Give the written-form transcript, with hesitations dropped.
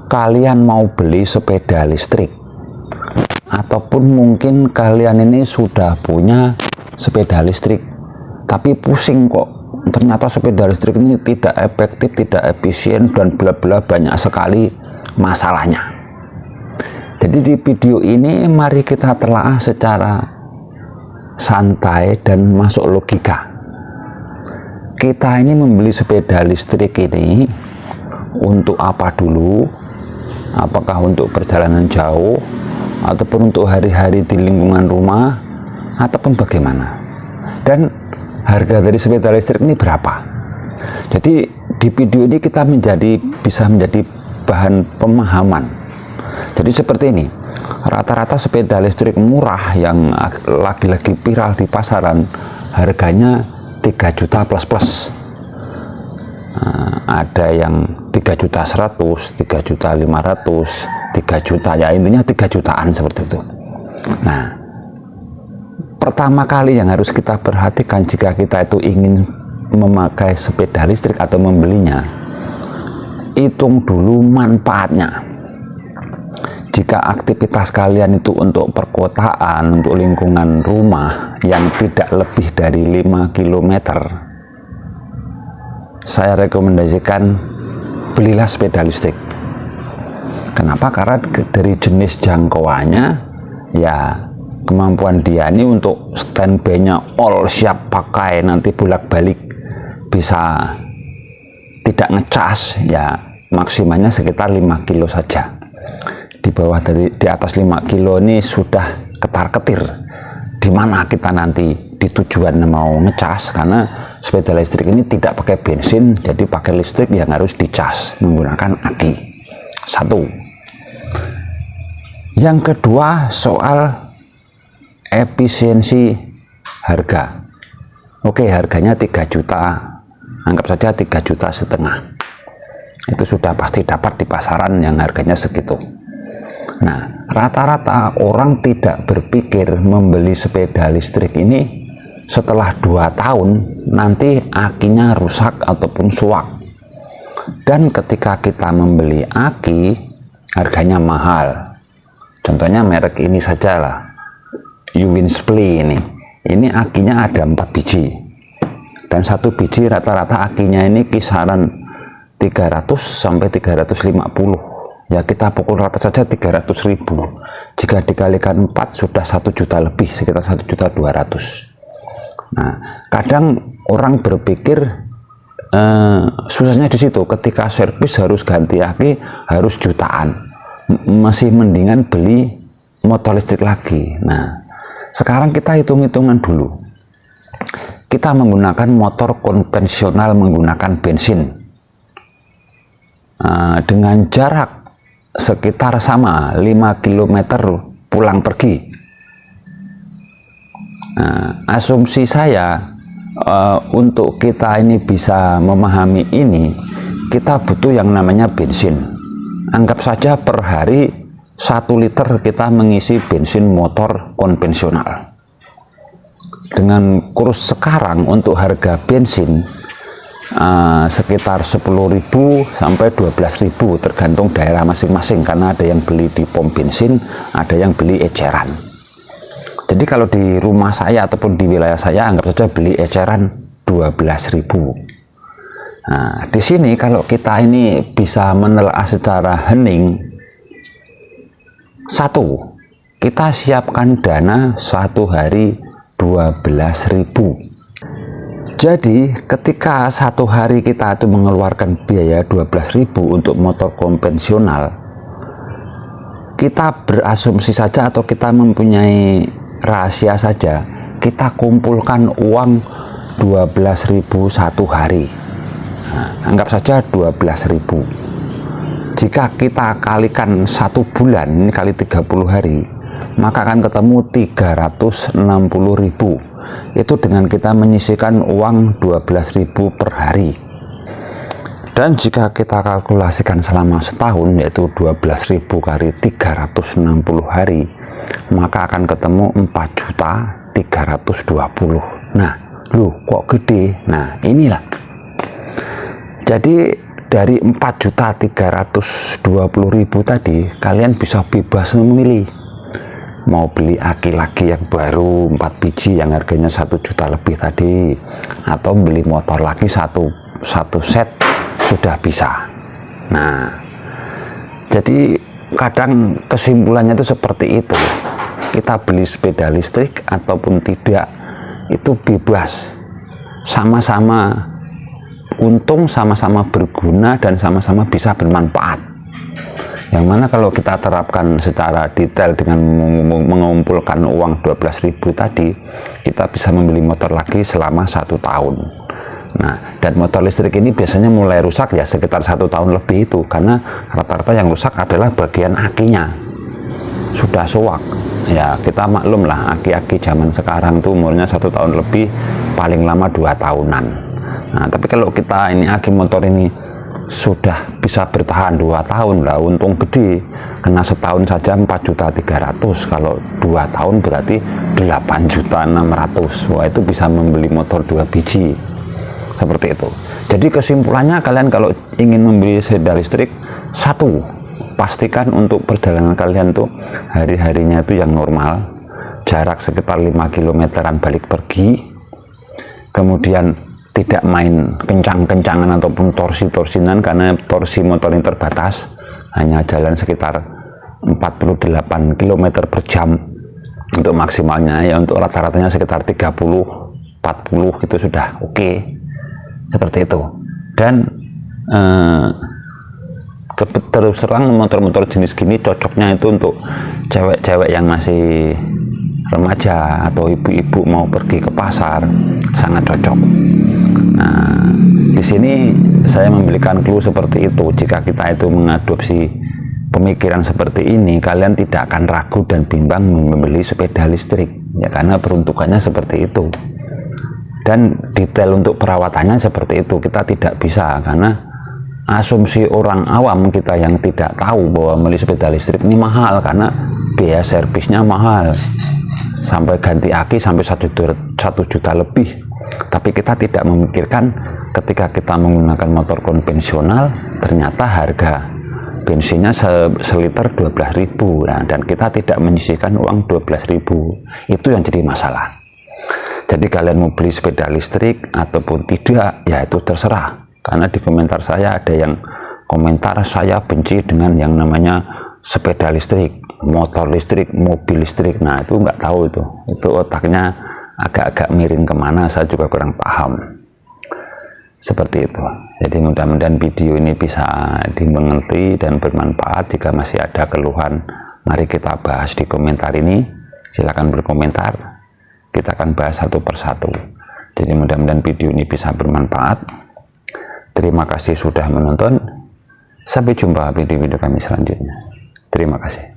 kalian mau beli sepeda listrik, ataupun mungkin kalian ini sudah punya sepeda listrik tapi pusing kok, ternyata sepeda listrik ini tidak efektif, tidak efisien, dan bla bla, banyak sekali masalahnya. Jadi di video ini mari kita telaah secara santai dan masuk logika. Kita ini membeli sepeda listrik ini untuk apa dulu? Apakah untuk perjalanan jauh, ataupun untuk hari-hari di lingkungan rumah, ataupun bagaimana? Dan harga dari sepeda listrik ini berapa? Jadi di video ini kita bisa menjadi bahan pemahaman. Jadi seperti ini, rata-rata sepeda listrik murah yang lagi-lagi viral di pasaran harganya 3 juta plus. Ada yang 3.100.000, 3.500.000, 3 juta, ya intinya 3 jutaan seperti itu. Nah, pertama kali yang harus kita perhatikan jika kita itu ingin memakai sepeda listrik atau membelinya, hitung dulu manfaatnya. Jika aktivitas kalian itu untuk perkotaan, untuk lingkungan rumah yang tidak lebih dari 5 km, saya rekomendasikan belilah sepeda listrik. Kenapa? Karena dari jenis jangkauannya, ya kemampuan dia ini untuk standby-nya all siap pakai, nanti bolak-balik, bisa tidak ngecas, ya maksimalnya sekitar 5 kilo saja. Di atas 5 kilo ini sudah ketar-ketir di mana kita nanti di tujuan mau ngecas, karena sepeda listrik ini tidak pakai bensin, jadi pakai listrik yang harus dicas menggunakan aki. Satu. Yang kedua, soal efisiensi harga. Oke, harganya 3 juta, anggap saja 3,5 juta. Itu sudah pasti dapat di pasaran yang harganya segitu. Nah, rata-rata orang tidak berpikir membeli sepeda listrik ini setelah 2 tahun nanti akinya rusak ataupun suak. Dan ketika kita membeli aki, harganya mahal. Contohnya merek ini saja lah, Uwinsply ini. Ini akinya ada 4 biji. Dan 1 biji rata-rata akinya ini kisaran 300 sampai 350. Ya kita pukul rata saja 300.000. Jika dikalikan 4 sudah 1 juta lebih, sekitar 1.200.000. Nah, kadang orang berpikir susahnya di situ. Ketika servis harus ganti aki, harus jutaan. Masih mendingan beli motor listrik lagi. Nah, sekarang kita hitung-hitungan dulu. Kita menggunakan motor konvensional menggunakan bensin dengan jarak sekitar sama 5 km pulang pergi. Asumsi saya untuk kita ini bisa memahami ini, kita butuh yang namanya bensin. Anggap saja per hari 1 liter kita mengisi bensin motor konvensional. Dengan kurs sekarang untuk harga bensin sekitar 10.000 sampai 12.000 tergantung daerah masing-masing, karena ada yang beli di pom bensin, ada yang beli eceran. Jadi kalau di rumah saya ataupun di wilayah saya, anggap saja beli eceran 12.000. Nah, di sini kalau kita ini bisa menelaah secara hening, satu, kita siapkan dana 1 hari 12.000. Jadi ketika 1 hari kita itu mengeluarkan biaya 12.000 untuk motor konvensional, kita berasumsi saja atau kita mempunyai rahasia saja, kita kumpulkan uang 12.000 1 hari. Nah, anggap saja 12.000. Jika kita kalikan 1 bulan, ini kali 30 hari, maka akan ketemu 360.000. Itu dengan kita menyisihkan uang 12.000 per hari. Dan jika kita kalkulasikan selama setahun, yaitu 12.000 kali 360 hari, maka akan ketemu 4.320.000. Nah, loh kok gede? Nah, inilah. Jadi dari 4.320.000 tadi kalian bisa bebas memilih mau beli aki lagi yang baru 4 biji yang harganya 1 juta lebih tadi, atau beli motor lagi satu set sudah bisa. Nah, jadi kadang kesimpulannya itu seperti itu, kita beli sepeda listrik ataupun tidak itu bebas, sama-sama untung, sama-sama berguna, dan sama-sama bisa bermanfaat. Yang mana kalau kita terapkan secara detail dengan mengumpulkan uang 12.000 tadi, kita bisa membeli motor lagi selama 1 tahun. Nah, dan motor listrik ini biasanya mulai rusak ya sekitar 1 tahun lebih itu, karena rata-rata yang rusak adalah bagian akinya sudah suwak. Ya kita maklum lah, aki-aki zaman sekarang tuh umurnya 1 tahun lebih, paling lama 2 tahunan. Nah, tapi kalau kita ini aki motor ini sudah bisa bertahan 2 tahun lah, untung gede, kena setahun saja 4.300.000, kalau 2 tahun berarti 8.600.000. Wah, itu bisa membeli motor 2 biji seperti itu. Jadi kesimpulannya, kalian kalau ingin membeli sepeda listrik, satu, pastikan untuk perjalanan kalian tuh hari-harinya itu yang normal, jarak sekitar 5 kilometeran balik pergi, kemudian tidak main kencang-kencangan ataupun torsi-torsinan, karena torsi motor ini terbatas, hanya jalan sekitar 48 km per jam untuk maksimalnya, ya untuk rata-ratanya sekitar 30-40 itu sudah oke. Seperti itu. Dan terus terang motor-motor jenis gini cocoknya itu untuk cewek-cewek yang masih remaja atau ibu-ibu mau pergi ke pasar, sangat cocok. Nah, di sini saya memberikan clue seperti itu. Jika kita itu mengadopsi pemikiran seperti ini, kalian tidak akan ragu dan bimbang membeli sepeda listrik, ya, karena peruntukannya seperti itu. Dan detail untuk perawatannya seperti itu kita tidak bisa, karena asumsi orang awam kita yang tidak tahu bahwa beli sepeda listrik ini mahal, karena biaya servisnya mahal, sampai ganti aki sampai 1 juta lebih. Tapi kita tidak memikirkan ketika kita menggunakan motor konvensional, ternyata harga bensinnya seliter 12.000. Nah, dan kita tidak menyisihkan uang 12.000. Itu yang jadi masalah. Jadi kalian mau beli sepeda listrik ataupun tidak, ya itu terserah. Karena di komentar saya ada yang komentar, saya benci dengan yang namanya sepeda listrik, motor listrik, mobil listrik. Nah, itu nggak tahu itu otaknya agak-agak miring kemana, saya juga kurang paham. Seperti itu. Jadi mudah-mudahan video ini bisa dimengerti dan bermanfaat. Jika masih ada keluhan, mari kita bahas di komentar ini. Silakan berkomentar, kita akan bahas satu persatu. Jadi mudah-mudahan video ini bisa bermanfaat. Terima kasih sudah menonton. Sampai jumpa di video kami selanjutnya. Terima kasih.